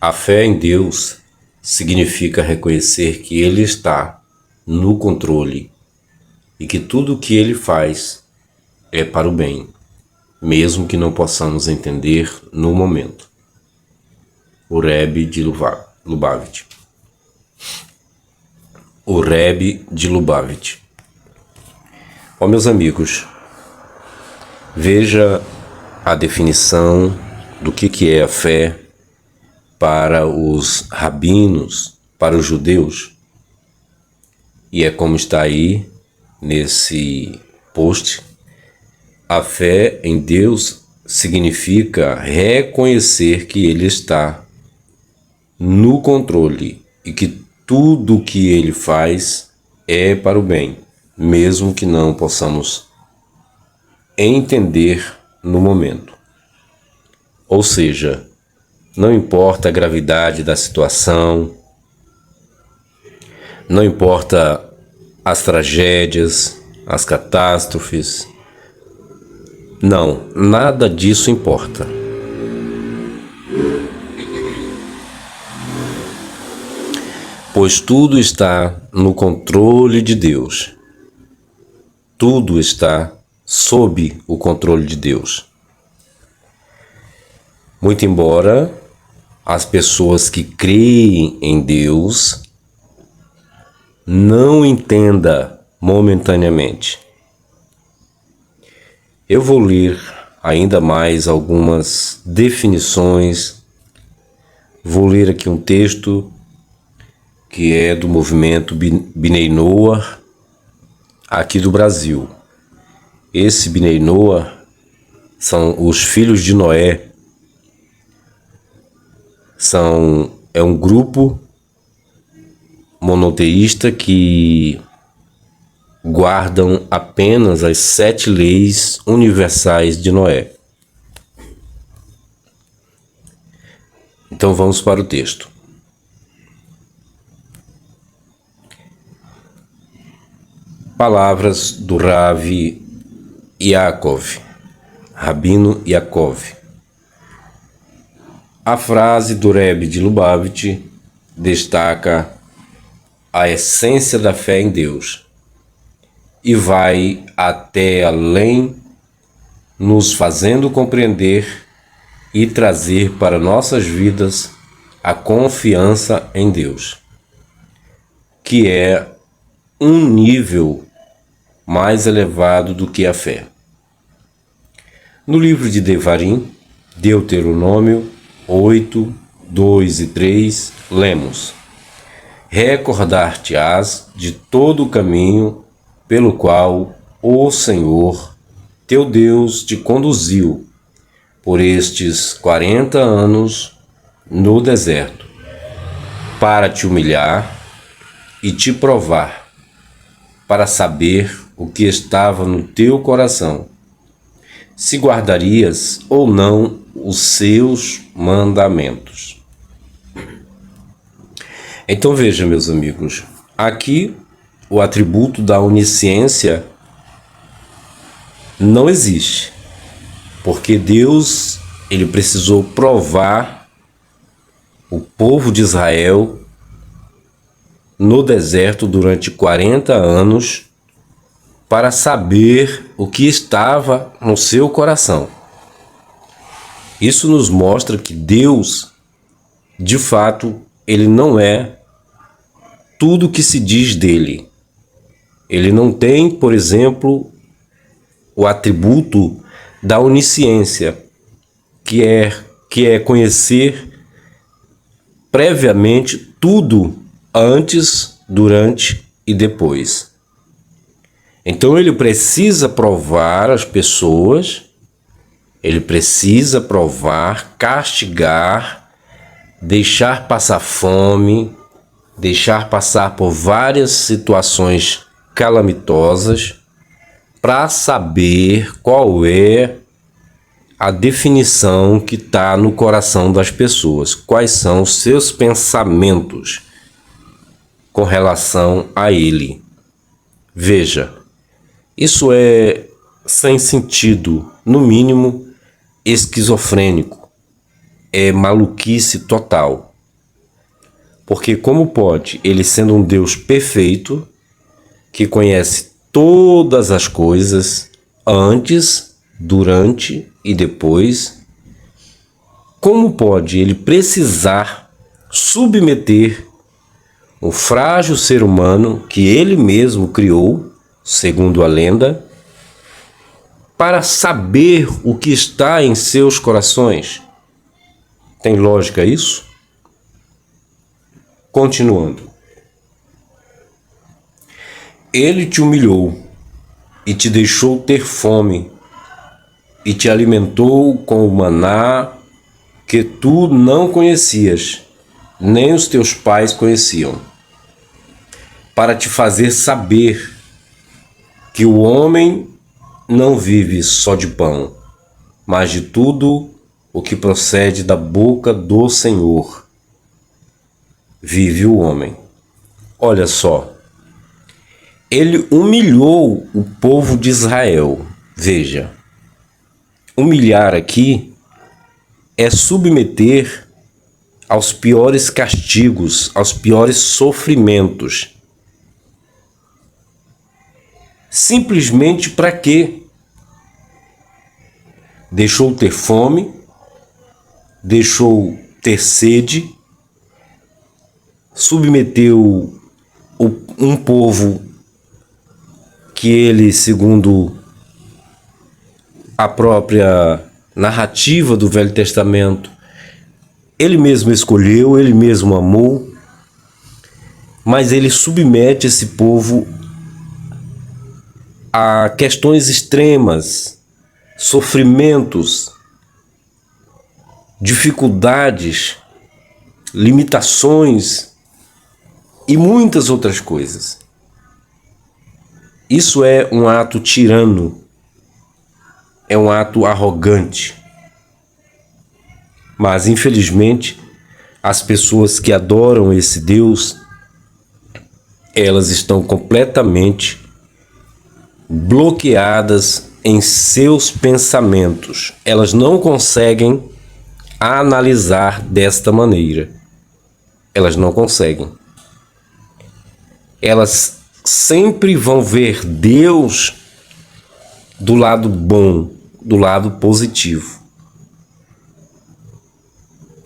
A fé em Deus significa reconhecer que Ele está no controle e que tudo o que Ele faz é para o bem, mesmo que não possamos entender no momento. O Rebbe de Lubavitch. O Rebbe de Lubavitch. Ó, meus amigos, veja a definição do que é a fé para os rabinos, para os judeus. E é como está aí nesse post. A fé em Deus significa reconhecer que Ele está no controle e que tudo o que Ele faz é para o bem, mesmo que não possamos entender no momento. Ou seja, não importa a gravidade da situação, não importa as tragédias, as catástrofes, não, nada disso importa. Pois tudo está no controle de Deus. Tudo está sob o controle de Deus. Muito embora as pessoas que creem em Deus não entendam momentaneamente. Eu vou ler ainda mais algumas definições. Vou ler aqui um texto que é do movimento Bnei Noach, aqui do Brasil. Esse Bnei Noach são os filhos de Noé. É um grupo monoteísta que guardam apenas as 7 leis universais de Noé. Então vamos para o texto. Palavras do Rav Yaakov, Rabino Yaakov. A frase do Rebbe de Lubavitch destaca a essência da fé em Deus e vai até além, nos fazendo compreender e trazer para nossas vidas a confiança em Deus, que é um nível mais elevado do que a fé. No livro de Devarim, Deuteronômio 8, 2 e 3, lemos: Recordar-te-ás de todo o caminho pelo qual o Senhor, teu Deus, te conduziu por estes 40 anos no deserto, para te humilhar e te provar, para saber o que estava no teu coração, se guardarias ou não os seus mandamentos. Então veja, meus amigos, aqui o atributo da onisciência não existe, porque Deus, ele precisou provar o povo de Israel no deserto durante 40 anos para saber o que estava no seu coração. Isso nos mostra que Deus, de fato, ele não é tudo o que se diz dele. Ele não tem, por exemplo, o atributo da onisciência, que é conhecer previamente tudo antes, durante e depois. Então ele precisa provar as pessoas, ele precisa provar, castigar, deixar passar fome, deixar passar por várias situações calamitosas, para saber qual é a definição que está no coração das pessoas, quais são os seus pensamentos com relação a ele. Veja, isso é sem sentido, no mínimo esquizofrênico, é maluquice total. Porque como pode, ele sendo um Deus perfeito, que conhece todas as coisas antes, durante e depois, como pode ele precisar submeter o frágil ser humano que ele mesmo criou, segundo a lenda, para saber o que está em seus corações? Tem lógica isso? Continuando. Ele te humilhou e te deixou ter fome e te alimentou com o maná que tu não conhecias, nem os teus pais conheciam, para te fazer saber que o homem não vive só de pão, mas de tudo o que procede da boca do Senhor. Vive o homem. Olha só, ele humilhou o povo de Israel. Veja, humilhar aqui é submeter aos piores castigos, aos piores sofrimentos. Simplesmente para quê? Deixou ter fome, deixou ter sede, submeteu um povo que ele, segundo a própria narrativa do Velho Testamento, ele mesmo escolheu, ele mesmo amou, mas ele submete esse povo a questões extremas, sofrimentos, dificuldades, limitações e muitas outras coisas. Isso é um ato tirano, é um ato arrogante. Mas, infelizmente, as pessoas que adoram esse Deus, elas estão completamente bloqueadas em seus pensamentos. Elas não conseguem analisar desta maneira. Elas não conseguem. Elas sempre vão ver Deus do lado bom, do lado positivo.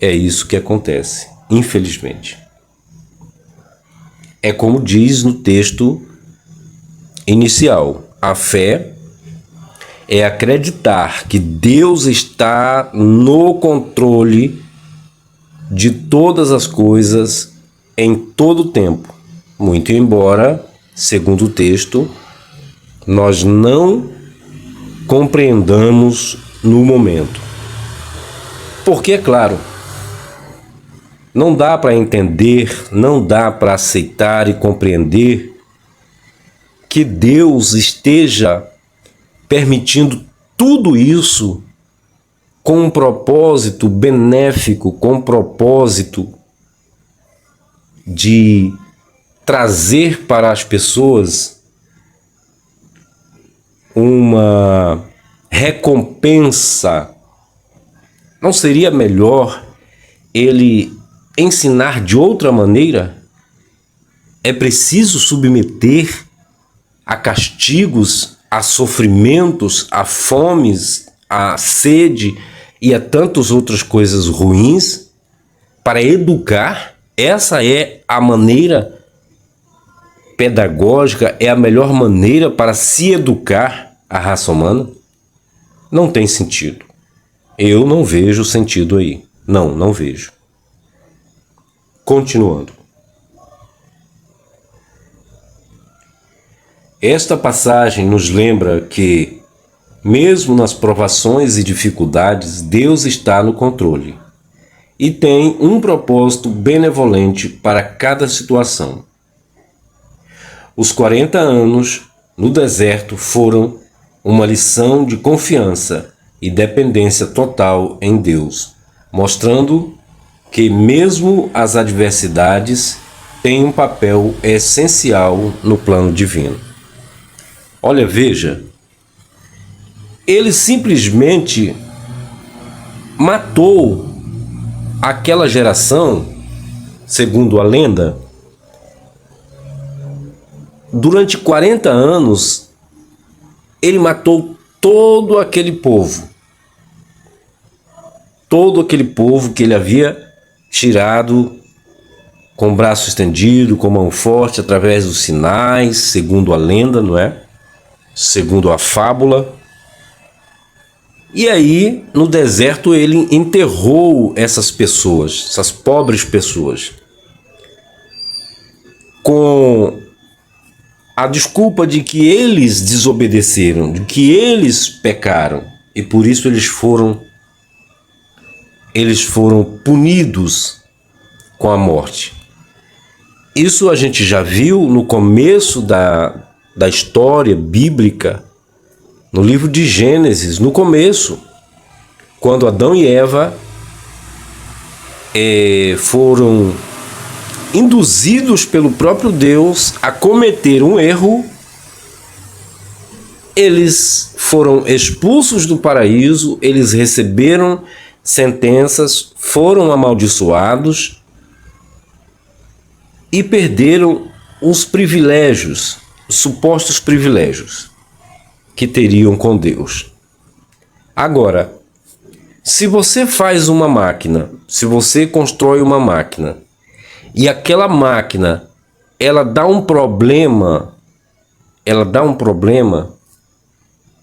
É isso que acontece, infelizmente. É como diz no texto inicial: a fé é acreditar que Deus está no controle de todas as coisas em todo o tempo. Muito embora, segundo o texto, nós não compreendamos no momento. Porque, é claro, não dá para entender, não dá para aceitar e compreender que Deus esteja permitindo tudo isso com um propósito benéfico, com um propósito de trazer para as pessoas uma recompensa. Não seria melhor ele ensinar de outra maneira? É preciso submeter a castigos, a sofrimentos, a fomes, a sede e a tantas outras coisas ruins para educar? Essa é a maneira pedagógica, é a melhor maneira para se educar a raça humana? Não tem sentido. Eu não vejo sentido aí. Não vejo. Continuando. Esta passagem nos lembra que, mesmo nas provações e dificuldades, Deus está no controle e tem um propósito benevolente para cada situação. Os 40 anos no deserto foram uma lição de confiança e dependência total em Deus, mostrando que mesmo as adversidades têm um papel essencial no plano divino. Olha, veja, ele simplesmente matou aquela geração segundo a lenda, durante 40 anos, ele matou todo aquele povo. Todo aquele povo que ele havia tirado com o braço estendido, com a mão forte, através dos sinais, segundo a lenda, não é? Segundo a fábula. E aí, no deserto, ele enterrou essas pessoas, essas pobres pessoas, com a desculpa de que eles desobedeceram, de que eles pecaram, e por isso eles foram punidos com a morte. Isso a gente já viu no começo da história bíblica, no livro de Gênesis, no começo, quando Adão e Eva foram induzidos pelo próprio Deus a cometer um erro, eles foram expulsos do paraíso, eles receberam sentenças, foram amaldiçoados e perderam os privilégios, os supostos privilégios que teriam com Deus. Agora, se você faz uma máquina, se você constrói uma máquina e aquela máquina ela dá um problema,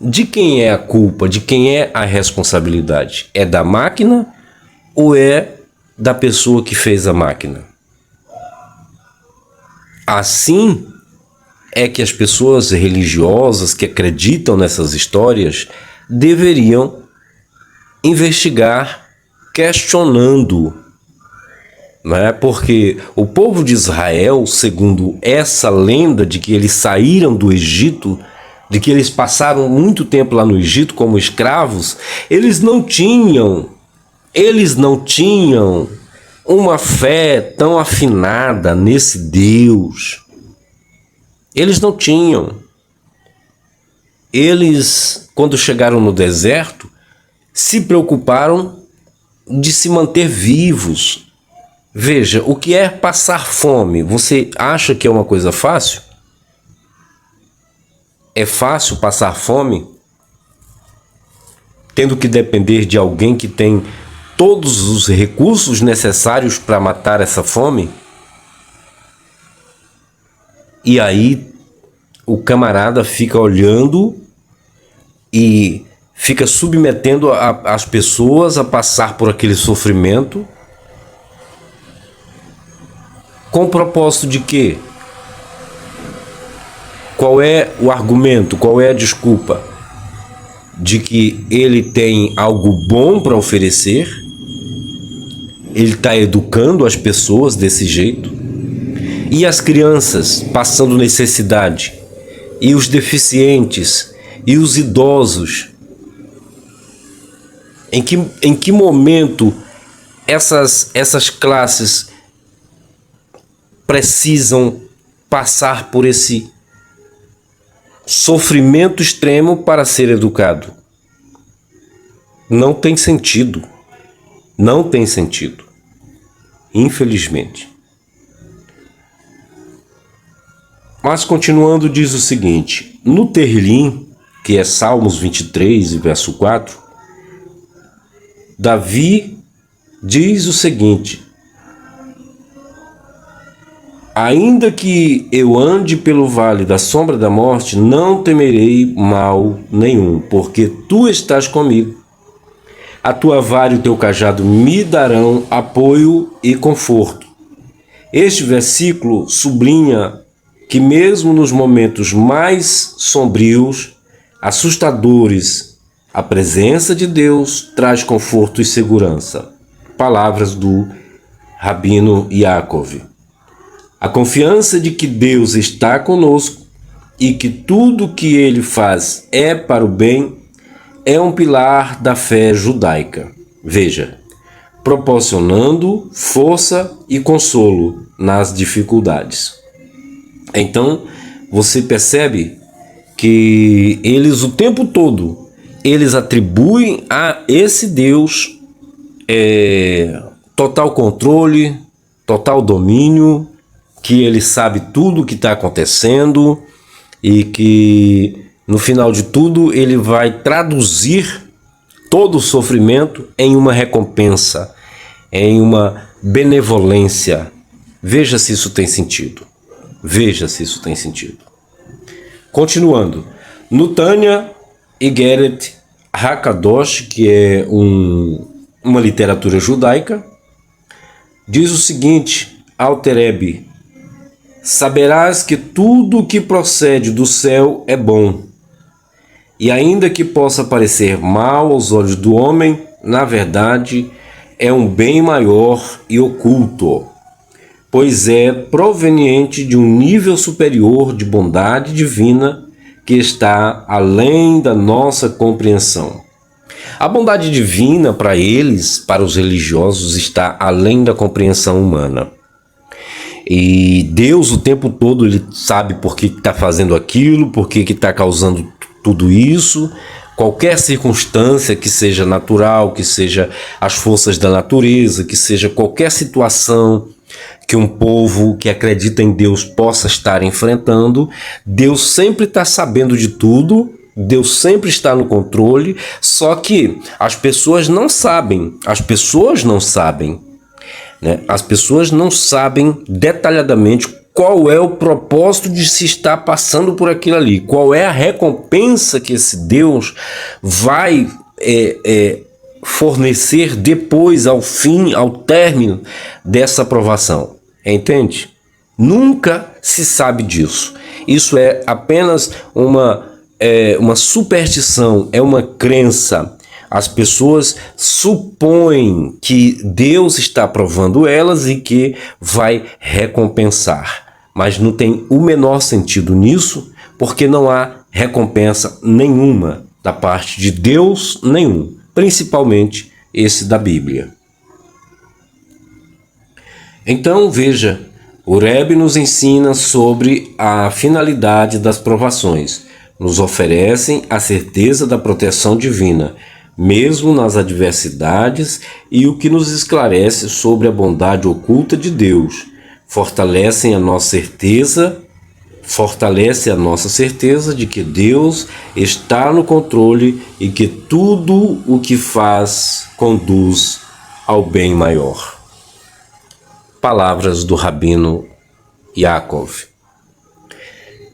de quem é a culpa, de quem é a responsabilidade? É da máquina ou é da pessoa que fez a máquina? Assim é que as pessoas religiosas que acreditam nessas histórias deveriam investigar questionando, né? Porque o povo de Israel, segundo essa lenda de que eles saíram do Egito, de que eles passaram muito tempo lá no Egito como escravos, eles não tinham uma fé tão afinada nesse Deus. Eles não tinham. Eles, quando chegaram no deserto, se preocuparam de se manter vivos. Veja, o que é passar fome? Você acha que é uma coisa fácil? É fácil passar fome? Tendo que depender de alguém que tem todos os recursos necessários para matar essa fome? E aí o camarada fica olhando e fica submetendo as pessoas a passar por aquele sofrimento com o propósito de quê? Qual é o argumento, qual é a desculpa? De que ele tem algo bom para oferecer, ele está educando as pessoas desse jeito, e as crianças passando necessidade, e os deficientes, e os idosos. Em que momento essas classes precisam passar por esse sofrimento extremo para ser educado? Não tem sentido. Não tem sentido. Infelizmente. Mas continuando, diz o seguinte: no Terrilim, que é Salmos 23, verso 4, Davi diz o seguinte: ainda que eu ande pelo vale da sombra da morte, não temerei mal nenhum, porque tu estás comigo. A tua vara e o teu cajado me darão apoio e conforto. Este versículo sublinha que mesmo nos momentos mais sombrios, assustadores, a presença de Deus traz conforto e segurança. Palavras do Rabino Yaakov. A confiança de que Deus está conosco e que tudo que Ele faz é para o bem é um pilar da fé judaica. Veja, proporcionando força e consolo nas dificuldades. Então, você percebe que eles o tempo todo, eles atribuem a esse Deus total controle, total domínio, que ele sabe tudo o que está acontecendo e que no final de tudo ele vai traduzir todo o sofrimento em uma recompensa, em uma benevolência. Veja se isso tem sentido. Veja se isso tem sentido. Continuando. No Tânia Igeret Hakadosh, que é uma literatura judaica, diz o seguinte: Alter Rebbe: saberás que tudo o que procede do céu é bom, e ainda que possa parecer mal aos olhos do homem, na verdade é um bem maior e oculto, pois é proveniente de um nível superior de bondade divina que está além da nossa compreensão. A bondade divina para eles, para os religiosos, está além da compreensão humana. E Deus o tempo todo ele sabe por que está fazendo aquilo, por que está causando tudo isso. Qualquer circunstância que seja natural, que seja as forças da natureza, que seja qualquer situação que um povo que acredita em Deus possa estar enfrentando, Deus sempre está sabendo de tudo, Deus sempre está no controle, só que as pessoas não sabem, né? As pessoas não sabem detalhadamente qual é o propósito de se estar passando por aquilo ali, qual é a recompensa que esse Deus vai fornecer depois, ao fim, ao término dessa provação. Entende? Nunca se sabe disso. Isso é apenas uma superstição, é uma crença. As pessoas supõem que Deus está provando elas e que vai recompensar. Mas não tem o menor sentido nisso, porque não há recompensa nenhuma da parte de Deus nenhum, principalmente esse da Bíblia. Então veja, o Rebbe nos ensina sobre a finalidade das provações. Nos oferecem a certeza da proteção divina, mesmo nas adversidades, e o que nos esclarece sobre a bondade oculta de Deus. Fortalece a nossa certeza de que Deus está no controle e que tudo o que faz conduz ao bem maior. Palavras do Rabino Yaakov.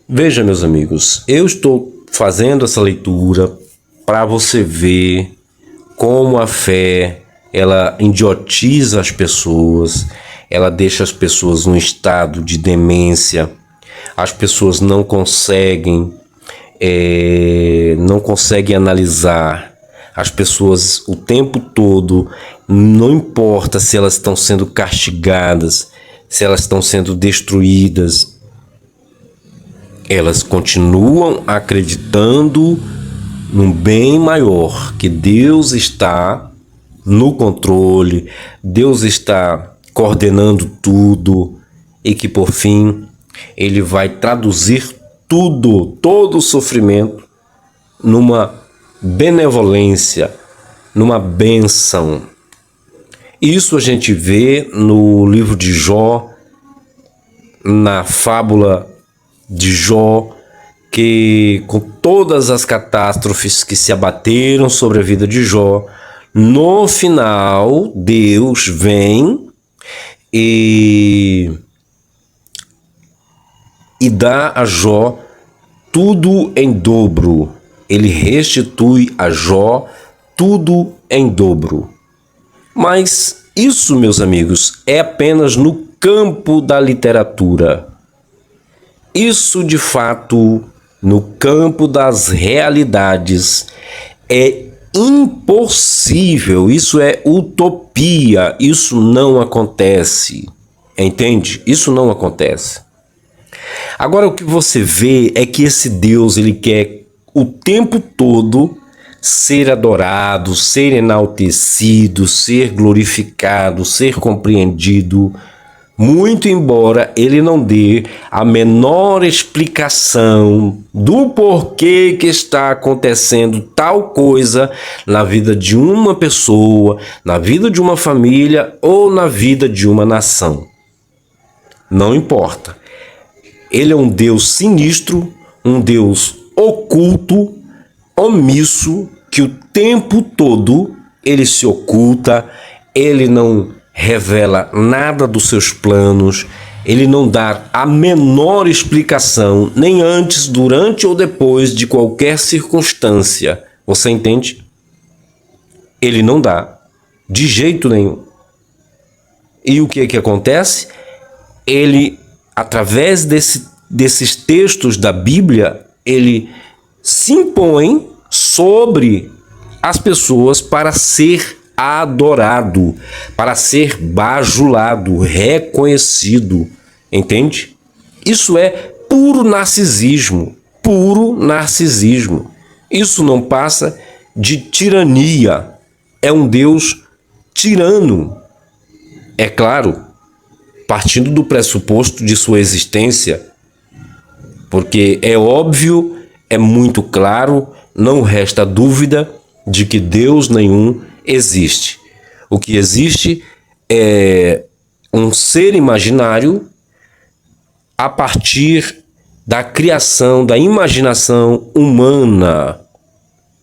Veja, meus amigos, eu estou fazendo essa leitura para você ver como a fé ela idiotiza as pessoas, ela deixa as pessoas num estado de demência, as pessoas não conseguem analisar, as pessoas o tempo todo, não importa se elas estão sendo castigadas, se elas estão sendo destruídas, elas continuam acreditando num bem maior, que Deus está no controle, Deus está coordenando tudo e que por fim Ele vai traduzir todo o sofrimento numa benevolência, numa bênção. Isso a gente vê no livro de Jó, na fábula de Jó, que com todas as catástrofes que se abateram sobre a vida de Jó, no final Deus vem e dá a Jó tudo em dobro. Ele restitui a Jó tudo em dobro. Mas isso, meus amigos, é apenas no campo da literatura. Isso, de fato, no campo das realidades, é impossível. Isso é utopia. Isso não acontece. Entende? Isso não acontece. Agora, o que você vê é que esse Deus, ele quer o tempo todo ser adorado, ser enaltecido, ser glorificado, ser compreendido, muito embora ele não dê a menor explicação do porquê que está acontecendo tal coisa na vida de uma pessoa, na vida de uma família ou na vida de uma nação. Não importa. Ele é um Deus sinistro, um Deus oculto, omisso, que o tempo todo ele se oculta, ele não revela nada dos seus planos, ele não dá a menor explicação, nem antes, durante ou depois de qualquer circunstância. Você entende? Ele não dá, de jeito nenhum. E o que acontece? Ele, através desses textos da Bíblia, ele se impõe sobre as pessoas para ser adorado, para ser bajulado, reconhecido, entende? Isso é puro narcisismo, puro narcisismo. Isso não passa de tirania. É um Deus tirano. É claro, partindo do pressuposto de sua existência, porque é óbvio, é muito claro, não resta dúvida de que Deus nenhum existe. O que existe é um ser imaginário a partir da criação, da imaginação humana.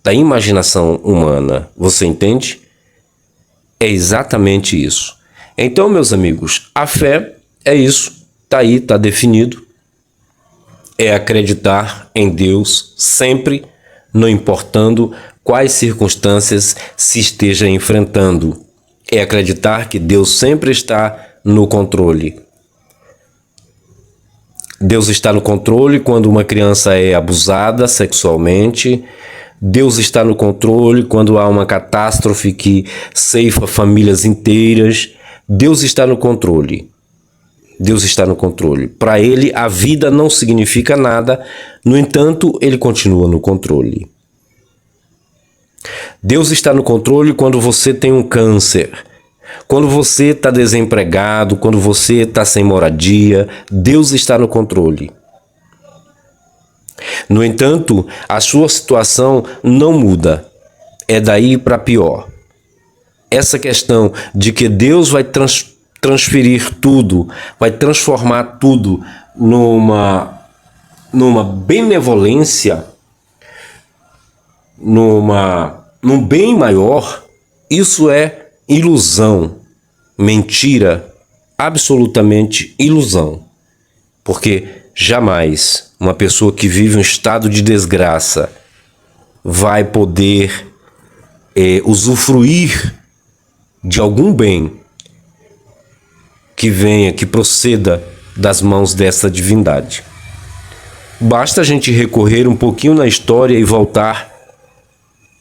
Da imaginação humana. Você entende? É exatamente isso. Então, meus amigos, a fé é isso. Está aí, está definido. É acreditar em Deus sempre, não importando quais circunstâncias se esteja enfrentando. É acreditar que Deus sempre está no controle. Deus está no controle quando uma criança é abusada sexualmente. Deus está no controle quando há uma catástrofe que ceifa famílias inteiras. Deus está no controle. Deus está no controle. Para ele, a vida não significa nada. No entanto, ele continua no controle. Deus está no controle quando você tem um câncer, quando você está desempregado, quando você está sem moradia. Deus está no controle. No entanto, a sua situação não muda. É daí para pior. Essa questão de que Deus vai transferir tudo, vai transformar tudo numa benevolência, num bem maior, isso é ilusão, mentira, absolutamente ilusão. Porque jamais uma pessoa que vive um estado de desgraça vai poder usufruir de algum bem que venha, que proceda das mãos dessa divindade. Basta a gente recorrer um pouquinho na história e voltar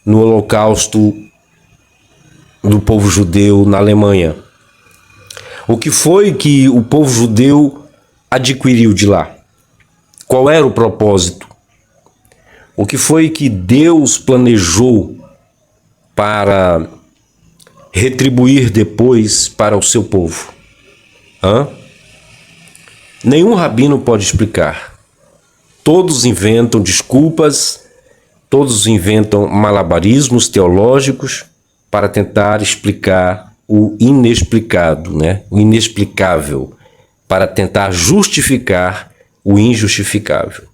no Holocausto do povo judeu na Alemanha. O que foi que o povo judeu adquiriu de lá? Qual era o propósito? O que foi que Deus planejou para retribuir depois para o seu povo? Nenhum rabino pode explicar. Todos inventam desculpas, todos inventam malabarismos teológicos para tentar explicar o inexplicado, né? O inexplicável, para tentar justificar o injustificável.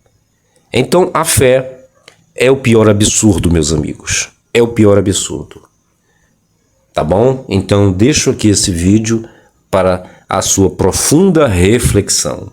Então, a fé é o pior absurdo, meus amigos. É o pior absurdo. Tá bom? Então, deixo aqui esse vídeo para a sua profunda reflexão.